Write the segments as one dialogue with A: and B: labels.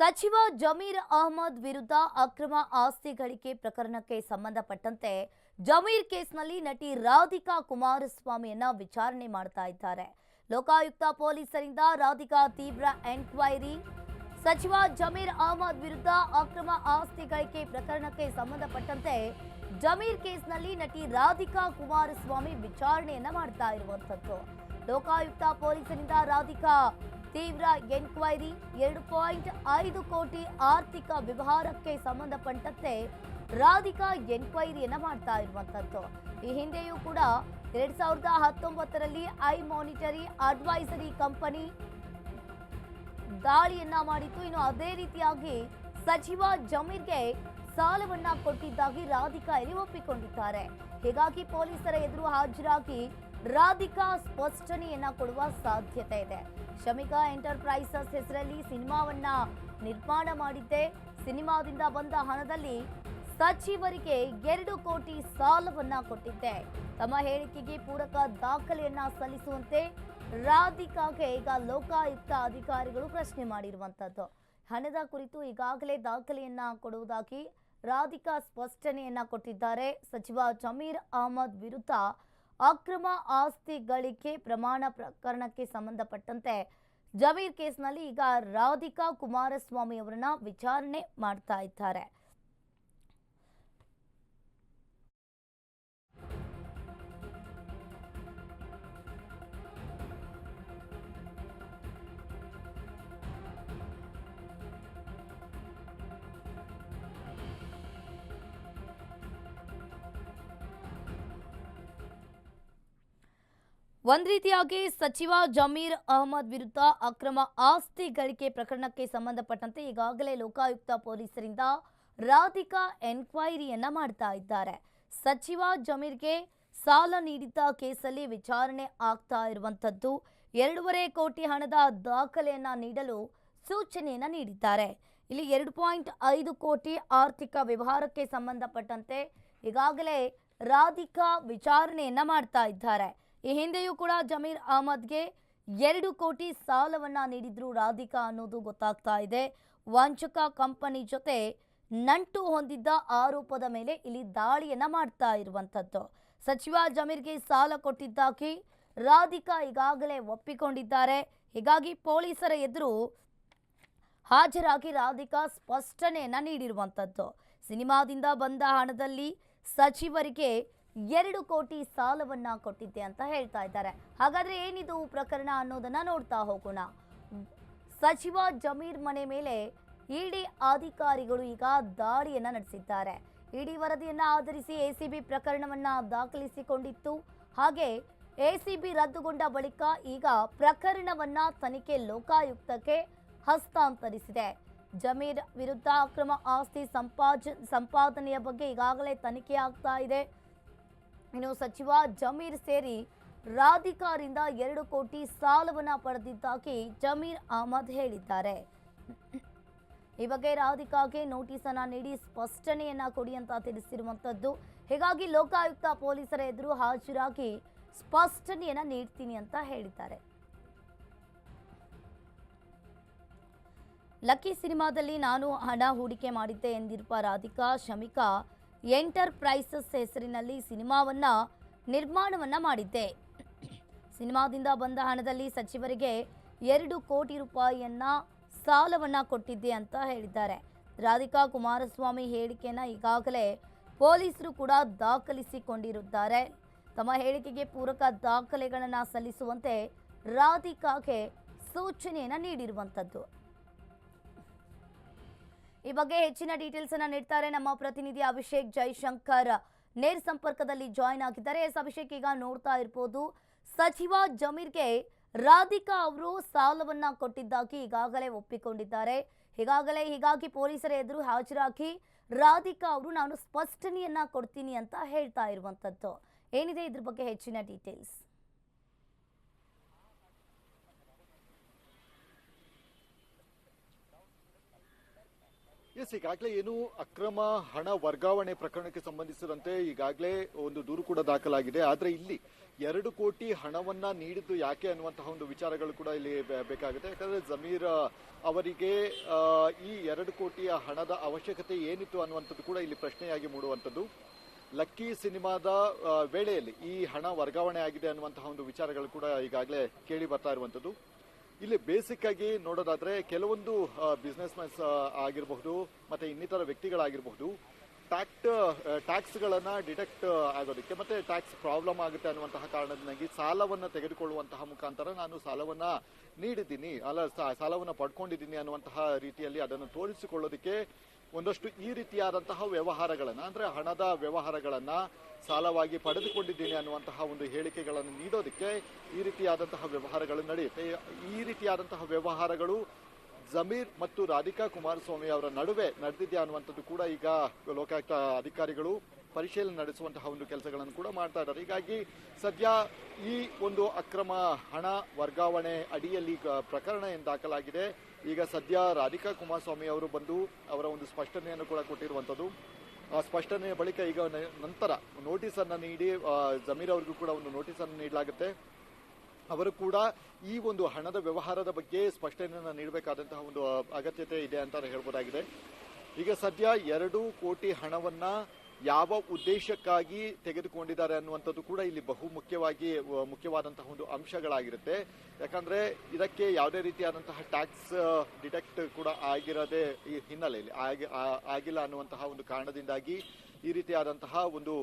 A: ಸಚಿವ ಜಮೀರ್ ಅಹ್ಮದ್ ವಿರುದ್ಧ ಅಕ್ರಮ ಆಸ್ತಿ ಗಳಿಕೆ ಪ್ರಕರಣಕ್ಕೆ ಸಂಬಂಧಪಟ್ಟಂತೆ ಜಮೀರ್ ಕೇಸ್ನಲ್ಲಿ ನಟಿ ರಾಧಿಕಾ ಕುಮಾರಸ್ವಾಮಿಯನ್ನ ವಿಚಾರಣೆ ಮಾಡ್ತಾ ಇದ್ದಾರೆ. ಲೋಕಾಯುಕ್ತ ಪೊಲೀಸರಿಂದ ರಾಧಿಕಾ ತೀವ್ರ ಎನ್ಕ್ವೈರಿ. ಸಚಿವ ಜಮೀರ್ ಅಹ್ಮದ್ ವಿರುದ್ಧ ಅಕ್ರಮ ಆಸ್ತಿ ಗಳಿಕೆ ಪ್ರಕರಣಕ್ಕೆ ಸಂಬಂಧಪಟ್ಟಂತೆ ಜಮೀರ್ ಕೇಸ್ನಲ್ಲಿ ನಟಿ ರಾಧಿಕಾ ಕುಮಾರಸ್ವಾಮಿ ವಿಚಾರಣೆಯನ್ನ ಮಾಡ್ತಾ ಇರುವಂತದ್ದು. ಲೋಕಾಯುಕ್ತ ಪೊಲೀಸರಿಂದ ರಾಧಿಕಾ ತೀವ್ರ ಎನ್ಕ್ವೈರಿ. 2.5 ಕೋಟಿ ಆರ್ಥಿಕ ವ್ಯವಹಾರಕ್ಕೆ ಸಂಬಂಧಪಟ್ಟಂತೆ ರಾಧಿಕಾ ಎನ್ಕ್ವೈರಿಯನ್ನ ಮಾಡ್ತಾ ಇರುವಂತದ್ದು. ಈ ಹಿಂದೆಯೂ ಕೂಡ 2019ರಲ್ಲಿ ಐ ಮಾನಿಟರಿ ಅಡ್ವೈಸರಿ ಕಂಪನಿ ದಾಳಿಯನ್ನ ಮಾಡಿತ್ತು. ಇನ್ನು ಅದೇ ರೀತಿಯಾಗಿ ಸಚಿವ ಜಮೀರ್ಗೆ ಸಾಲವನ್ನ ಕೊಟ್ಟಿದ್ದಾಗಿ ರಾಧಿಕಾ ಇಲ್ಲಿ ಒಪ್ಪಿಕೊಂಡಿದ್ದಾರೆ. ಹೀಗಾಗಿ ಪೊಲೀಸರ ಎದುರು ಹಾಜರಾಗಿ ರಾಧಿಕಾ ಸ್ಪಷ್ಟನೆಯನ್ನ ಕೊಡುವ ಸಾಧ್ಯತೆ ಇದೆ. ಶಮಿಕಾ ಎಂಟರ್ಪ್ರೈಸಸ್ ಹೆಸರಲ್ಲಿ ಸಿನಿಮಾವನ್ನ ನಿರ್ಮಾಣ ಮಾಡಿದ್ದೆ. ಸಿನಿಮಾದಿಂದ ಬಂದ ಹಣದಲ್ಲಿ ಸಚಿವರಿಗೆ 2 ಕೋಟಿ ಸಾಲವನ್ನ ಕೊಟ್ಟಿದ್ದೆ. ತಮ್ಮ ಹೇಳಿಕೆಗೆ ಪೂರಕ ದಾಖಲೆಯನ್ನ ಸಲ್ಲಿಸುವಂತೆ ರಾಧಿಕಾಗೆ ಈಗ ಲೋಕಾಯುಕ್ತ ಅಧಿಕಾರಿಗಳು ಪ್ರಶ್ನೆ ಮಾಡಿರುವಂತದ್ದು. ಹಣದ ಕುರಿತು ಈಗಾಗಲೇ ದಾಖಲೆಯನ್ನ ಕೊಡುವುದಾಗಿ ರಾಧಿಕಾ ಸ್ಪಷ್ಟನೆಯನ್ನ ಕೊಟ್ಟಿದ್ದಾರೆ. ಸಚಿವ ಜಮೀರ್ ಅಹ್ಮದ್ ವಿರುದ್ಧ ಅಕ್ರಮ ಆಸ್ತಿ ಗಳಿಕೆ ಪ್ರಮಾಣ ಪ್ರಕರಣಕ್ಕೆ ಸಂಬಂಧಪಟ್ಟಂತೆ ಜಮೀರ್ ಕೇಸ್ನಲ್ಲಿ ಈಗ ರಾಧಿಕಾ ಕುಮಾರಸ್ವಾಮಿ ಅವರನ್ನ ವಿಚಾರಣೆ ಮಾಡ್ತಾ ಇದ್ದಾರೆ. ಒಂದ್ ರೀತಿಯಾಗಿ ಸಚಿವ ಜಮೀರ್ ಅಹ್ಮದ್ ವಿರುದ್ಧ ಅಕ್ರಮ ಆಸ್ತಿ ಗಳಿಕೆ ಪ್ರಕರಣಕ್ಕೆ ಸಂಬಂಧಪಟ್ಟಂತೆ ಈಗಾಗಲೇ ಲೋಕಾಯುಕ್ತ ಪೊಲೀಸರಿಂದ ರಾಧಿಕಾ ಎನ್ಕ್ವೈರಿಯನ್ನ ಮಾಡ್ತಾ ಇದ್ದಾರೆ. ಸಚಿವ ಜಮೀರ್ಗೆ ಸಾಲ ನೀಡಿದ್ದ ಕೇಸಲ್ಲಿ ವಿಚಾರಣೆ ಆಗ್ತಾ ಇರುವಂತದ್ದು. 2.5 ಕೋಟಿ ಹಣದ ದಾಖಲೆಯನ್ನ ನೀಡಲು ಸೂಚನೆಯನ್ನ ನೀಡಿದ್ದಾರೆ. ಇಲ್ಲಿ 2.5 ಕೋಟಿ ಆರ್ಥಿಕ ವ್ಯವಹಾರಕ್ಕೆ ಸಂಬಂಧಪಟ್ಟಂತೆ ಈಗಾಗಲೇ ರಾಧಿಕಾ ವಿಚಾರಣೆಯನ್ನ ಮಾಡ್ತಾ ಇದ್ದಾರೆ. ಈ ಹಿಂದೆಯೂ ಕೂಡ ಜಮೀರ್ ಅಹ್ಮದ್ಗೆ 2 ಕೋಟಿ ಸಾಲವನ್ನ ನೀಡಿದ್ರು ರಾಧಿಕಾ ಅನ್ನೋದು ಗೊತ್ತಾಗ್ತಾ ಇದೆ. ವಂಚಕ ಕಂಪನಿ ಜೊತೆ ನಂಟು ಹೊಂದಿದ್ದ ಆರೋಪದ ಮೇಲೆ ಇಲ್ಲಿ ದಾಳಿಯನ್ನ ಮಾಡ್ತಾ ಇರುವಂತದ್ದು. ಸಚಿವ ಜಮೀರ್ಗೆ ಸಾಲ ಕೊಟ್ಟಿದ್ದಾಗಿ ರಾಧಿಕಾ ಈಗಾಗಲೇ ಒಪ್ಪಿಕೊಂಡಿದ್ದಾರೆ. ಹೀಗಾಗಿ ಪೊಲೀಸರ ಎದುರು ಹಾಜರಾಗಿ ರಾಧಿಕಾ ಸ್ಪಷ್ಟನೆಯನ್ನ ನೀಡಿರುವಂತದ್ದು. ಸಿನಿಮಾದಿಂದ ಬಂದ ಹಣದಲ್ಲಿ ಸಚಿವರಿಗೆ 2 ಕೋಟಿ ಸಾಲವನ್ನ ಕೊಟ್ಟಿದ್ದೆ ಅಂತ ಹೇಳ್ತಾ ಇದ್ದಾರೆ. ಹಾಗಾದ್ರೆ ಏನಿದು ಪ್ರಕರಣ ಅನ್ನೋದನ್ನ ನೋಡ್ತಾ ಹೋಗೋಣ. ಸಚಿವ ಜಮೀರ್ ಮನೆ ಮೇಲೆ ಇಡಿ ಅಧಿಕಾರಿಗಳು ಈಗ ದಾಳಿಯನ್ನ ನಡೆಸಿದ್ದಾರೆ. ಇಡಿ ವರದಿಯನ್ನ ಆಧರಿಸಿ ಎಸಿಬಿ ಪ್ರಕರಣವನ್ನ ದಾಖಲಿಸಿಕೊಂಡಿತ್ತು. ಹಾಗೆ ಎಸಿಬಿ ರದ್ದುಗೊಂಡ ಬಳಿಕ ಈಗ ಪ್ರಕರಣವನ್ನ ತನಿಖೆ ಲೋಕಾಯುಕ್ತಕ್ಕೆ ಹಸ್ತಾಂತರಿಸಿದೆ. ಜಮೀರ್ ವಿರುದ್ಧ ಅಕ್ರಮ ಆಸ್ತಿ ಸಂಪಾದನೆಯ ಬಗ್ಗೆ ಈಗಾಗಲೇ ತನಿಖೆ ಆಗ್ತಾ ಇದೆ. ಇನ್ನು ಸಚಿವ ಜಮೀರ್ ಸೇರಿ ರಾಧಿಕಾರಿಂದ 2 ಕೋಟಿ ಸಾಲವನ್ನ ಪಡೆದಿದ್ದಾಗಿ ಜಮೀರ್ ಅಹ್ಮದ್ ಹೇಳಿದ್ದಾರೆ. ಈ ಬಗ್ಗೆ ರಾಧಿಕಾಗೆ ನೋಟಿಸ್ ಅನ್ನ ನೀಡಿ ಸ್ಪಷ್ಟನೆಯನ್ನ ಕೊಡಿ ಅಂತ ತಿಳಿಸಿರುವಂತದ್ದು. ಹೀಗಾಗಿ ಲೋಕಾಯುಕ್ತ ಪೊಲೀಸರ ಎದುರು ಹಾಜರಾಗಿ ಸ್ಪಷ್ಟನೆಯನ್ನ ನೀಡ್ತೀನಿ ಅಂತ ಹೇಳಿದ್ದಾರೆ. ಲಕ್ಕಿ ಸಿನಿಮಾದಲ್ಲಿ ನಾನು ಹಣ ಹೂಡಿಕೆ ಮಾಡಿದ್ದೆ ಎಂದಿರುವ ರಾಧಿಕಾ ಶಮಿಕಾ ಎಂಟರ್ಪ್ರೈಸಸ್ ಹೆಸರಿನಲ್ಲಿ ಸಿನಿಮಾವನ್ನ ನಿರ್ಮಾಣವನ್ನ ಮಾಡಿದ್ದೆ. ಸಿನಿಮಾದಿಂದ ಬಂದ ಹಣದಲ್ಲಿ ಸಚಿವರಿಗೆ 2 ಕೋಟಿ ರೂಪಾಯಿಯನ್ನ ಸಾಲವನ್ನ ಕೊಟ್ಟಿದ್ದೆ ಅಂತ ಹೇಳಿದ್ದಾರೆ. ರಾಧಿಕಾ ಕುಮಾರಸ್ವಾಮಿ ಹೇಳಿಕೆಯನ್ನ ಈಗಾಗಲೇ ಪೊಲೀಸರು ಕೂಡ ದಾಖಲಿಸಿಕೊಂಡಿರುತ್ತಾರೆ. ತಮ್ಮ ಹೇಳಿಕೆಗೆ ಪೂರಕ ದಾಖಲೆಗಳನ್ನು ಸಲ್ಲಿಸುವಂತೆ ರಾಧಿಕಾಗೆ ಸೂಚನೆಯನ್ನ ನೀಡಿರುವಂತದ್ದು. ಈ ಬಗ್ಗೆ ಹೆಚ್ಚಿನ ಡೀಟೇಲ್ಸ್ ಅನ್ನ ನೀಡ್ತಾರೆ ನಮ್ಮ ಪ್ರತಿನಿಧಿ ಅಭಿಷೇಕ್ ಜೈಶಂಕರ್ ನೇರ ಸಂಪರ್ಕದಲ್ಲಿ ಜಾಯಿನ್ ಆಗಿದ್ದಾರೆ. ಅಭಿಷೇಕ್, ಈಗ ನೋಡ್ತಾ ಇರಬಹುದು ಸಚಿವ ಜಮೀರ್ಗೆ ರಾಧಿಕಾ ಅವರು ಸಾಲವನ್ನ ಕೊಟ್ಟಿದ್ದಾಗಿ ಈಗಾಗಲೇ ಒಪ್ಪಿಕೊಂಡಿದ್ದಾರೆ. ಹೀಗಾಗಿ ಪೊಲೀಸರ ಎದುರು ಹಾಜರಾಗಿ ರಾಧಿಕಾ ಅವರು ನಾನು ಸ್ಪಷ್ಟನೆಯನ್ನ ಕೊಡ್ತೀನಿ ಅಂತ ಹೇಳ್ತಾ ಇರುವಂತದ್ದು. ಏನಿದೆ ಇದ್ರ ಬಗ್ಗೆ ಹೆಚ್ಚಿನ ಡೀಟೇಲ್ಸ್?
B: ಎಸ್, ಈಗಾಗಲೇ ಏನು ಅಕ್ರಮ ಹಣ ವರ್ಗಾವಣೆ ಪ್ರಕರಣಕ್ಕೆ ಸಂಬಂಧಿಸಿದಂತೆ ಈಗಾಗಲೇ ಒಂದು ದೂರು ಕೂಡ ದಾಖಲಾಗಿದೆ. ಆದ್ರೆ ಇಲ್ಲಿ 2 ಕೋಟಿ ಹಣವನ್ನ ನೀಡಿದ್ದು ಯಾಕೆ ಅನ್ನುವಂತಹ ಒಂದು ವಿಚಾರಗಳು ಕೂಡ ಇಲ್ಲಿ ಬೇಕಾಗುತ್ತೆ. ಯಾಕಂದ್ರೆ ಜಮೀರ್ ಅವರಿಗೆ ಈ 2 ಕೋಟಿಯ ಹಣದ ಅವಶ್ಯಕತೆ ಏನಿತ್ತು ಅನ್ನುವಂಥದ್ದು ಕೂಡ ಇಲ್ಲಿ ಪ್ರಶ್ನೆಯಾಗಿ ಮೂಡುವಂಥದ್ದು. ಲಕ್ಕಿ ಸಿನಿಮಾದ ವೇಳೆಯಲ್ಲಿ ಈ ಹಣ ವರ್ಗಾವಣೆ ಆಗಿದೆ ಅನ್ನುವಂತಹ ಒಂದು ವಿಚಾರಗಳು ಕೂಡ ಈಗಾಗಲೇ ಕೇಳಿ ಬರ್ತಾ ಇರುವಂಥದ್ದು. ಇಲ್ಲಿ ಬೇಸಿಕ್ ಆಗಿ ನೋಡೋದಾದ್ರೆ ಕೆಲವೊಂದು ಬಿಸ್ನೆಸ್ ಮ್ಯಾನ್ಸ್ ಆಗಿರಬಹುದು ಮತ್ತೆ ಇನ್ನಿತರ ವ್ಯಕ್ತಿಗಳಾಗಿರಬಹುದು ಟ್ಯಾಕ್ಸ್ಗಳನ್ನ ಡಿಡಕ್ಟ್ ಆಗೋದಕ್ಕೆ ಮತ್ತೆ ಟ್ಯಾಕ್ಸ್ ಪ್ರಾಬ್ಲಮ್ ಆಗುತ್ತೆ ಅನ್ನುವಂತಹ ಕಾರಣದಿಂದಾಗಿ ಸಾಲವನ್ನ ತೆಗೆದುಕೊಳ್ಳುವಂತಹ ಮುಖಾಂತರ ನಾನು ಸಾಲವನ್ನ ನೀಡಿದ್ದೀನಿ ಸಾಲವನ್ನ ಪಡ್ಕೊಂಡಿದ್ದೀನಿ ಅನ್ನುವಂತಹ ರೀತಿಯಲ್ಲಿ ಅದನ್ನು ತೋರಿಸಿಕೊಳ್ಳೋದಕ್ಕೆ ಒಂದಷ್ಟು ಈ ರೀತಿಯಾದಂತಹ ವ್ಯವಹಾರಗಳನ್ನ ಅಂದ್ರೆ ಹಣದ ವ್ಯವಹಾರಗಳನ್ನ ಸಾಲವಾಗಿ ಪಡೆದುಕೊಂಡಿದ್ದೀನಿ ಅನ್ನುವಂತಹ ಒಂದು ಹೇಳಿಕೆಗಳನ್ನು ನೀಡೋದಕ್ಕೆ ಈ ರೀತಿಯಾದಂತಹ ವ್ಯವಹಾರಗಳು ನಡೆಯುತ್ತೆ. ಈ ರೀತಿಯಾದಂತಹ ವ್ಯವಹಾರಗಳು ಜಮೀರ್ ಮತ್ತು ರಾಧಿಕಾ ಕುಮಾರಸ್ವಾಮಿ ಅವರ ನಡುವೆ ನಡೆದಿದೆ ಅನ್ನುವಂಥದ್ದು ಕೂಡ ಈಗ ಲೋಕಾಯುಕ್ತ ಅಧಿಕಾರಿಗಳು ಪರಿಶೀಲನೆ ನಡೆಸುವಂತಹ ಒಂದು ಕೆಲಸಗಳನ್ನು ಕೂಡ ಮಾಡ್ತಾ ಇದ್ದಾರೆ. ಹೀಗಾಗಿ ಸದ್ಯ ಈ ಒಂದು ಅಕ್ರಮ ಹಣ ವರ್ಗಾವಣೆ ಅಡಿಯಲ್ಲಿ ಪ್ರಕರಣ ಏನು ದಾಖಲಾಗಿದೆ. ಈಗ ಸದ್ಯ ರಾಧಿಕಾ ಕುಮಾರಸ್ವಾಮಿ ಅವರು ಬಂದು ಅವರ ಒಂದು ಸ್ಪಷ್ಟನೆಯನ್ನು ಕೂಡ ಕೊಟ್ಟಿರುವಂಥದ್ದು. ಆ ಸ್ಪಷ್ಟನೆಯ ಬಳಿಕ ಈಗ ನಂತರ ನೋಟಿಸ್ ಅನ್ನ ನೀಡಿ ಜಮೀರ್ ಅವರಿಗೂ ಕೂಡ ಒಂದು ನೋಟಿಸ್ ಅನ್ನು ನೀಡಲಾಗುತ್ತೆ. ಅವರು ಕೂಡ ಈ ಒಂದು ಹಣದ ವ್ಯವಹಾರದ ಬಗ್ಗೆ ಸ್ಪಷ್ಟನೆಯನ್ನು ನೀಡಬೇಕಾದಂತಹ ಒಂದು ಅಗತ್ಯತೆ ಇದೆ ಅಂತ ಹೇಳ್ಬೋದಾಗಿದೆ. ಈಗ ಸದ್ಯ 2 ಕೋಟಿ ಹಣವನ್ನ ಯಾವ ಉದ್ದೇಶಕ್ಕಾಗಿ ತೆಗೆದುಕೊಂಡಿದ್ದಾರೆ ಅನ್ನುವಂಥದ್ದು ಕೂಡ ಇಲ್ಲಿ ಬಹು ಮುಖ್ಯವಾದಂತಹ ಒಂದು ಅಂಶಗಳಾಗಿರುತ್ತೆ. ಯಾಕಂದ್ರೆ ಇದಕ್ಕೆ ಯಾವುದೇ ರೀತಿಯಾದಂತಹ ಟ್ಯಾಕ್ಸ್ ಡಿಡಕ್ಟ್ ಕೂಡ ಆಗಿರದೆ ಈ ಹಿನ್ನೆಲೆಯಲ್ಲಿ ಆಗಿಲ್ಲ ಅನ್ನುವಂತಹ ಒಂದು ಕಾರಣದಿಂದಾಗಿ ಈ ರೀತಿಯಾದಂತಹ ಒಂದು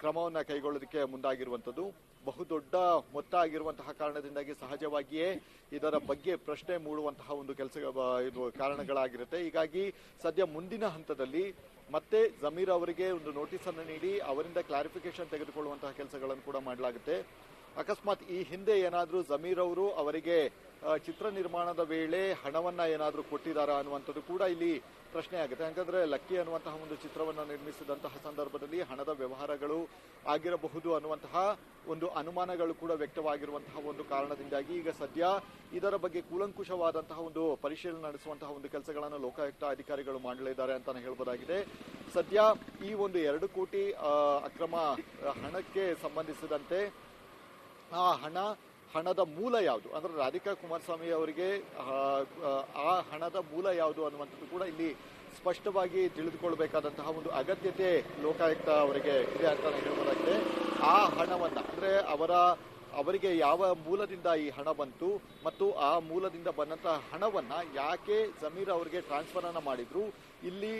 B: ಕ್ರಮವನ್ನ ಕೈಗೊಳ್ಳೋದಕ್ಕೆ ಮುಂದಾಗಿರುವಂಥದ್ದು. ಬಹುದೊಡ್ಡ ಮೊತ್ತ ಆಗಿರುವಂತಹ ಕಾರಣದಿಂದಾಗಿ ಸಹಜವಾಗಿಯೇ ಇದರ ಬಗ್ಗೆ ಪ್ರಶ್ನೆ ಮೂಡುವಂತಹ ಒಂದು ಇದು ಕಾರಣಗಳಾಗಿರುತ್ತೆ. ಹೀಗಾಗಿ ಸದ್ಯ ಮುಂದಿನ ಹಂತದಲ್ಲಿ ಮತ್ತೆ ಜಮೀರ್ ಅವರಿಗೆ ಒಂದು ನೋಟಿಸ್ ಅನ್ನು ನೀಡಿ ಅವರಿಂದ ಕ್ಲಾರಿಫಿಕೇಶನ್ ತೆಗೆದುಕೊಳ್ಳುವಂತಹ ಕೆಲಸಗಳನ್ನು ಕೂಡ ಮಾಡಲಾಗುತ್ತೆ. ಅಕಸ್ಮಾತ್ ಈ ಹಿಂದೆ ಏನಾದರೂ ಜಮೀರ್ ಅವರು ಅವರಿಗೆ ಚಿತ್ರ ನಿರ್ಮಾಣದ ವೇಳೆ ಹಣವನ್ನ ಏನಾದರೂ ಕೊಟ್ಟಿದ್ದಾರಾ ಅನ್ನುವಂಥದ್ದು ಕೂಡ ಇಲ್ಲಿ ಪ್ರಶ್ನೆ ಆಗುತ್ತೆ. ಯಾಕಂದ್ರೆ ಲಕ್ಕಿ ಅನ್ನುವಂತಹ ಒಂದು ಚಿತ್ರವನ್ನ ನಿರ್ಮಿಸಿದಂತಹ ಸಂದರ್ಭದಲ್ಲಿ ಹಣದ ವ್ಯವಹಾರಗಳು ಆಗಿರಬಹುದು ಅನ್ನುವಂತಹ ಒಂದು ಅನುಮಾನಗಳು ಕೂಡ ವ್ಯಕ್ತವಾಗಿರುವಂತಹ ಒಂದು ಕಾರಣದಿಂದಾಗಿ ಈಗ ಸದ್ಯ ಇದರ ಬಗ್ಗೆ ಕೂಲಂಕುಷವಾದಂತಹ ಒಂದು ಪರಿಶೀಲನೆ ನಡೆಸುವಂತಹ ಒಂದು ಕೆಲಸಗಳನ್ನು ಲೋಕಾಯುಕ್ತ ಅಧಿಕಾರಿಗಳು ಮಾಡಲಿದ್ದಾರೆ ಅಂತಾನೆ ಹೇಳ್ಬೋದಾಗಿದೆ. ಸದ್ಯ ಈ ಒಂದು 2 ಕೋಟಿ ಅಕ್ರಮ ಹಣಕ್ಕೆ ಸಂಬಂಧಿಸಿದಂತೆ ಆ ಹಣದ ಮೂಲ ಯಾವುದು ಅಂದ್ರೆ ರಾಧಿಕಾ ಕುಮಾರಸ್ವಾಮಿ ಅವರಿಗೆ ಆ ಹಣದ ಮೂಲ ಯಾವುದು ಅನ್ನುವಂಥದ್ದು ಕೂಡ ಇಲ್ಲಿ ಸ್ಪಷ್ಟವಾಗಿ ತಿಳಿದುಕೊಳ್ಬೇಕಾದಂತಹ ಒಂದು ಅಗತ್ಯತೆ ಲೋಕಾಯುಕ್ತ ಅವರಿಗೆ ಇದೆ ಅಂತಾನೆ ಹೇಳ್ಬೋದಾಗಿದೆ. ಆ ಹಣವನ್ನ ಅಂದ್ರೆ ಅವರಿಗೆ ಯಾವ ಮೂಲದಿಂದ ಈ ಹಣ ಬಂತು ಮತ್ತು ಆ ಮೂಲದಿಂದ ಬಂದಂತಹ ಹಣವನ್ನ ಯಾಕೆ ಜಮೀರ್ ಅವರಿಗೆ ಟ್ರಾನ್ಸ್ಫರ್ ಅನ್ನ ಮಾಡಿದ್ರು, ಇಲ್ಲಿ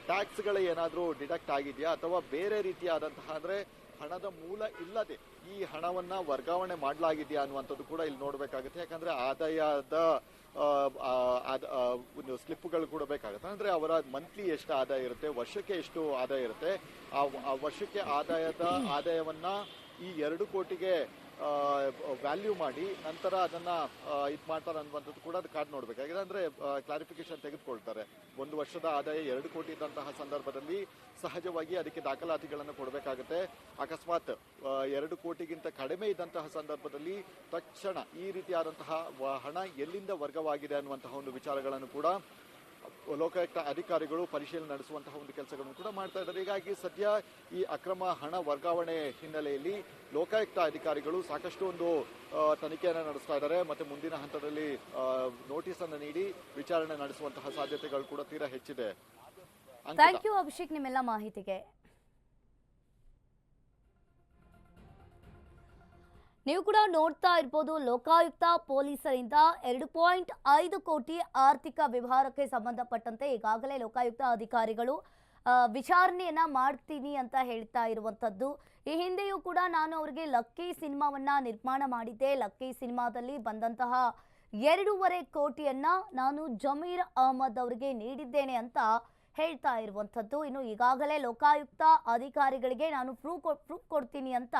B: ಟ್ಯಾಕ್ಸ್ಗಳ ಏನಾದರೂ ಡಿಡಕ್ಟ್ ಆಗಿದೆಯಾ ಅಥವಾ ಬೇರೆ ರೀತಿಯಾದಂತಹ ಅಂದ್ರೆ ಹಣದ ಮೂಲ ಇಲ್ಲದೆ ಈ ಹಣವನ್ನ ವರ್ಗಾವಣೆ ಮಾಡಲಾಗಿದೆಯಾ ಅನ್ನುವಂಥದ್ದು ಕೂಡ ಇಲ್ಲಿ ನೋಡ್ಬೇಕಾಗುತ್ತೆ. ಯಾಕಂದ್ರೆ ಆದಾಯದ ಒಂದು ಸ್ಲಿಪ್ಗಳು ಕೂಡ ಬೇಕಾಗುತ್ತೆ. ಅಂದ್ರೆ ಅವರ ಮಂತ್ಲಿ ಎಷ್ಟು ಆದಾಯ ಇರುತ್ತೆ, ವರ್ಷಕ್ಕೆ ಎಷ್ಟು ಆದಾಯ ಇರುತ್ತೆ, ಆ ವರ್ಷಕ್ಕೆ ಆದಾಯವನ್ನ ಈ 2 ಕೋಟಿಗೆ ವ್ಯಾಲ್ಯೂ ಮಾಡಿ ನಂತರ ಅದನ್ನ ಇದು ಮಾಡ್ತಾರೆ ಅನ್ನುವಂಥದ್ದು ಕೂಡ ಅದು ಕಾದ್ ನೋಡ್ಬೇಕಾಗಿದೆ. ಅಂದ್ರೆ ಕ್ಲಾರಿಫಿಕೇಶನ್ ತೆಗೆದುಕೊಳ್ತಾರೆ. 1 ವರ್ಷದ ಆದಾಯ 2 ಕೋಟಿ ಇದ್ದಂತಹ ಸಂದರ್ಭದಲ್ಲಿ ಸಹಜವಾಗಿ ಅದಕ್ಕೆ ದಾಖಲಾತಿಗಳನ್ನು ಕೊಡಬೇಕಾಗುತ್ತೆ. ಅಕಸ್ಮಾತ್ 2 ಕೋಟಿಗಿಂತ ಕಡಿಮೆ ಇದ್ದಂತಹ ಸಂದರ್ಭದಲ್ಲಿ ತಕ್ಷಣ ಈ ರೀತಿಯಾದಂತಹ ಹಣ ಎಲ್ಲಿಂದ ವರ್ಗವಾಗಿದೆ ಅನ್ನುವಂತಹ ಒಂದು ವಿಚಾರಗಳನ್ನು ಕೂಡ ಲೋಕಾಯುಕ್ತ ಅಧಿಕಾರಿಗಳು ಪರಿಶೀಲನೆ ನಡೆಸುವಂತಹ ಒಂದು ಕೆಲಸಗಳನ್ನು ಕೂಡ ಮಾಡ್ತಾ ಇದ್ದಾರೆ. ಹೀಗಾಗಿ ಸದ್ಯ ಈ ಅಕ್ರಮ ಹಣ ವರ್ಗಾವಣೆ ಹಿನ್ನೆಲೆಯಲ್ಲಿ ಲೋಕಾಯುಕ್ತ ಅಧಿಕಾರಿಗಳು ಸಾಕಷ್ಟು ಒಂದು ತನಿಖೆಯನ್ನು ನಡೆಸ್ತಾ ಇದ್ದಾರೆ. ಮತ್ತೆ ಮುಂದಿನ ಹಂತದಲ್ಲಿ ನೋಟಿಸ್ ಅನ್ನು ನೀಡಿ ವಿಚಾರಣೆ ನಡೆಸುವಂತಹ ಸಾಧ್ಯತೆಗಳು ಕೂಡ ತೀರಾ ಹೆಚ್ಚಿದೆ.
A: ಥ್ಯಾಂಕ್ ಯು ಅಭಿಷೇಕ್ ನಿಮ್ಮೆಲ್ಲ ಮಾಹಿತಿಗೆ. ನೀವು ಕೂಡ ನೋಡ್ತಾ ಇರ್ಬೋದು, ಲೋಕಾಯುಕ್ತ ಪೊಲೀಸರಿಂದ 2.5 ಕೋಟಿ ಆರ್ಥಿಕ ವ್ಯವಹಾರಕ್ಕೆ ಸಂಬಂಧಪಟ್ಟಂತೆ ಈಗಾಗಲೇ ಲೋಕಾಯುಕ್ತ ಅಧಿಕಾರಿಗಳು ವಿಚಾರಣೆಯನ್ನ ಮಾಡ್ತೀನಿ ಅಂತ ಹೇಳ್ತಾ ಇರುವಂಥದ್ದು. ಈ ಹಿಂದೆಯೂ ಕೂಡ ನಾನು ಅವರಿಗೆ ಲಕ್ಕಿ ಸಿನಿಮಾವನ್ನ ನಿರ್ಮಾಣ ಮಾಡಿದ್ದೆ, ಲಕ್ಕಿ ಸಿನಿಮಾದಲ್ಲಿ ಬಂದಂತಹ 2.5 ಕೋಟಿಯನ್ನ ನಾನು ಜಮೀರ್ ಅಹಮದ್ ಅವರಿಗೆ ನೀಡಿದ್ದೇನೆ ಅಂತ ಹೇಳ್ತಾ ಇರುವಂಥದ್ದು. ಇನ್ನು ಈಗಾಗಲೇ ಲೋಕಾಯುಕ್ತ ಅಧಿಕಾರಿಗಳಿಗೆ ನಾನು ಪ್ರೂಫ್ ಕೊಡ್ತೀನಿ ಅಂತ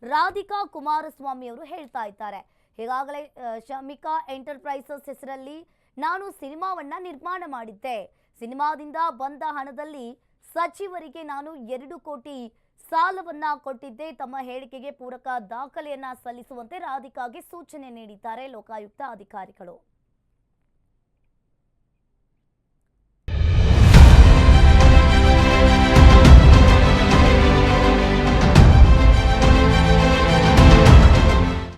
A: ರಾಧಿಕಾ ಕುಮಾರಸ್ವಾಮಿ ಅವರು ಹೇಳ್ತಾ ಇದ್ದಾರೆ. ಈಗಾಗಲೇ ಶಮಿಕಾ ಎಂಟರ್ಪ್ರೈಸಸ್ ಹೆಸರಲ್ಲಿ ನಾನು ಸಿನಿಮಾವನ್ನ ನಿರ್ಮಾಣ ಮಾಡಿದ್ದೆ, ಸಿನಿಮಾದಿಂದ ಬಂದ ಹಣದಲ್ಲಿ ಸಚಿವರಿಗೆ ನಾನು 2 ಕೋಟಿ ಸಾಲವನ್ನ ಕೊಟ್ಟಿದ್ದೆ, ತಮ್ಮ ಹೇಳಿಕೆಗೆ ಪೂರಕ ದಾಖಲೆಯನ್ನ ಸಲ್ಲಿಸುವಂತೆ ರಾಧಿಕಾಗೆ ಸೂಚನೆ ನೀಡಿದ್ದಾರೆ ಲೋಕಾಯುಕ್ತ ಅಧಿಕಾರಿಗಳು.